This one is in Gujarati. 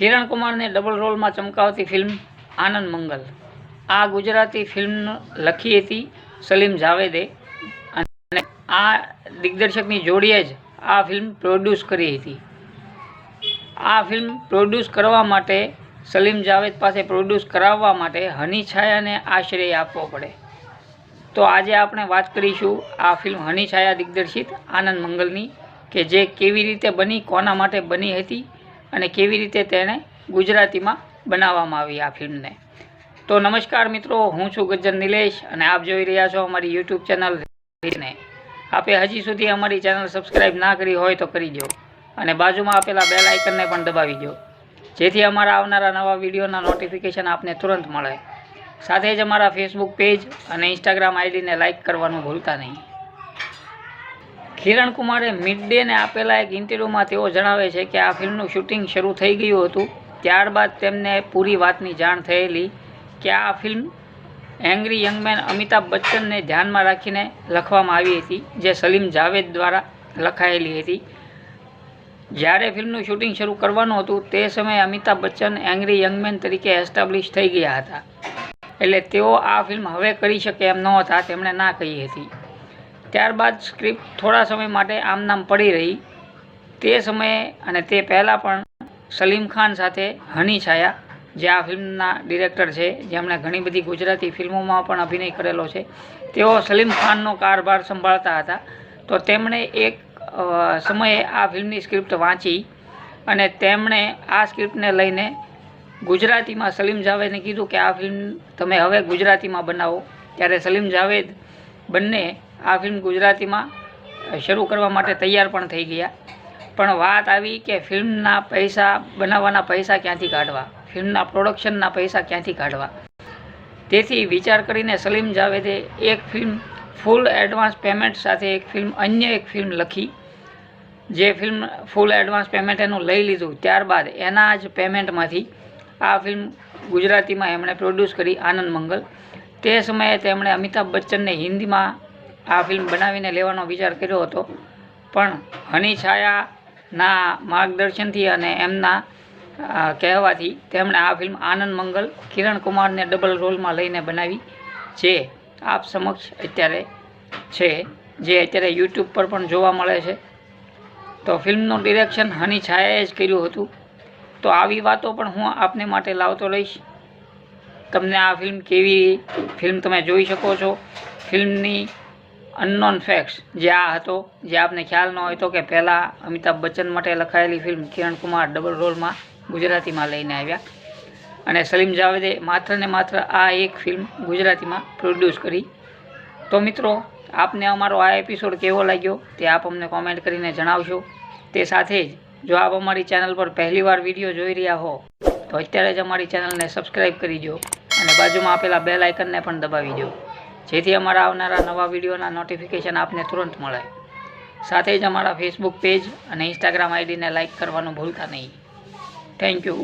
કિરણ કુમારને ડબલ રોલમાં ચમકાવતી ફિલ્મ આનંદ મંગલ। આ ગુજરાતી ફિલ્મ લખી હતી સલીમ જાવેદે અને આ દિગ્દર્શકની જોડીએ જ આ ફિલ્મ પ્રોડ્યુસ કરી હતી। આ ફિલ્મ પ્રોડ્યુસ કરવા માટે સલીમ જાવેદ પાસે પ્રોડ્યુસ કરાવવા માટે હની છાયાને આશ્રય આપવો પડે। તો આજે આપણે વાત કરીશું આ ફિલ્મ હની છાયા દિગ્દર્શિત આનંદ મંગલની કે જે કેવી રીતે બની, કોના માટે બની હતી અને કેવી રીતે તેને ગુજરાતીમાં બનાવવામાં આવી આ ફિલ્મને। તો નમસ્કાર મિત્રો, હું છું ગજ્જર નિલેશ અને આપ જોઈ રહ્યા છો અમારી યુટ્યુબ ચેનલ ને। આપે હજી સુધી અમારી ચેનલ સબસ્ક્રાઈબ ના કરી હોય તો કરી દો અને બાજુમાં આપેલા બેલ આઇકનને પણ દબાવી દો, જેથી અમારા આવનારા નવા વિડીયોના નોટિફિકેશન આપને તુરંત મળે। સાથે જ અમારા ફેસબુક પેજ અને ઇન્સ્ટાગ્રામ આઈડીને લાઇક કરવાનું ભૂલતા નહીં। કિરણ કુમારે મિડ ડેને આપેલા એક ઇન્ટરવ્યૂમાં તેઓ જણાવે છે કે આ ફિલ્મનું શૂટિંગ શરૂ થઈ ગયું હતું, ત્યારબાદ તેમને પૂરી વાતની જાણ થયેલી કે આ film angry young man Amitabh બચ્ચનને ધ્યાનમાં રાખીને લખવામાં આવી હતી, જે સલીમ જાવેદ દ્વારા લખાયેલી હતી। જ્યારે ફિલ્મનું શૂટિંગ શરૂ કરવાનું હતું તે સમયે Amitabh Bachchan angry young man તરીકે એસ્ટાબ્લિશ થઈ ગયા હતા, એટલે તેઓ આ ફિલ્મ હવે કરી શકે એમ નહોતા, તેમણે ના કહી હતી। ત્યારબાદ સ્ક્રિપ્ટ થોડા સમય માટે આમનામ પડી રહી। તે સમયે અને તે પહેલાં પણ સલીમ ખાન સાથે હની છાયા, જે આ ફિલ્મના ડિરેક્ટર છે, જેમણે ઘણી બધી ગુજરાતી ફિલ્મોમાં પણ અભિનય કરેલો છે, તેઓ સલીમ ખાનનો કારભાર સંભાળતા હતા। તો તેમણે એક સમયે આ ફિલ્મની સ્ક્રિપ્ટ વાંચી અને તેમણે આ સ્ક્રિપ્ટને લઈને ગુજરાતીમાં સલીમ જાવેદને કીધું કે આ ફિલ્મ તમે હવે ગુજરાતીમાં બનાવો। ત્યારે સલીમ જાવેદ બંને આ ફિલ્મ ગુજરાતીમાં શરૂ કરવા માટે તૈયાર પણ થઈ ગયા, પણ વાત આવી કે ફિલ્મના પૈસા, બનાવવાના પૈસા ક્યાંથી કાઢવા, ફિલ્મના પ્રોડક્શનના પૈસા ક્યાંથી કાઢવા। તેથી વિચાર કરીને સલીમ જાવેદે એક ફિલ્મ ફૂલ એડવાન્સ પેમેન્ટ સાથે અન્ય એક ફિલ્મ લખી, જે ફિલ્મ ફૂલ એડવાન્સ પેમેન્ટ એનું લઈ લીધું, ત્યારબાદ એના જ પેમેન્ટમાંથી આ ફિલ્મ ગુજરાતીમાં એમણે પ્રોડ્યુસ કરી આનંદ મંગલ। તે સમયે તેમણે અમિતાભ બચ્ચનને હિન્દીમાં આ ફિલ્મ બનાવીને લેવાનો વિચાર કર્યો હતો, પણ હની છાયાના માર્ગદર્શનથી અને એમના કહેવાથી તેમણે આ ફિલ્મ આનંદ મંગલ કિરણ કુમારને ડબલ રોલમાં લઈને બનાવી, જે આપ સમક્ષ અત્યારે છે, જે અત્યારે યુટ્યુબ પર પણ જોવા મળે છે। તો ફિલ્મનું ડિરેક્શન હની છાયાએ જ કર્યું હતું। તો આવી વાતો પણ હું આપને માટે લાવતો રહીશ। તમને આ ફિલ્મ કેવી ફિલ્મ તમે જોઈ શકો છો। ફિલ્મની અનનોન ફેક્ટ્સ જે આ હતો, જે આપને ખ્યાલ ન હોય તો કે પહેલાં અમિતાભ બચ્ચન માટે લખાયેલી ફિલ્મ કિરણ કુમાર ડબલ રોલમાં ગુજરાતીમાં લઈને આવ્યા અને સલીમ જાવેદે માત્ર ને માત્ર આ એક ફિલ્મ ગુજરાતીમાં પ્રોડ્યુસ કરી। તો મિત્રો, આપને અમારો આ એપિસોડ કેવો લાગ્યો તે આપ અમને કોમેન્ટ કરીને જણાવશો। તે સાથે જ જો આપ અમારી ચેનલ પર પહેલીવાર વિડીયો જોઈ રહ્યા હો તો અત્યારે જ અમારી ચેનલને સબસ્ક્રાઈબ કરી દો અને બાજુમાં આપેલા બેલ આઇકનને પણ દબાવી દો, જેથી અમારા આવનારા નવા વિડીયોના નોટિફિકેશન આપને તુરંત મળે। સાથે જ અમારા ફેસબુક પેજ અને ઇન્સ્ટાગ્રામ આઈડીને લાઇક કરવાનું ભૂલતા નહીં। Thank you.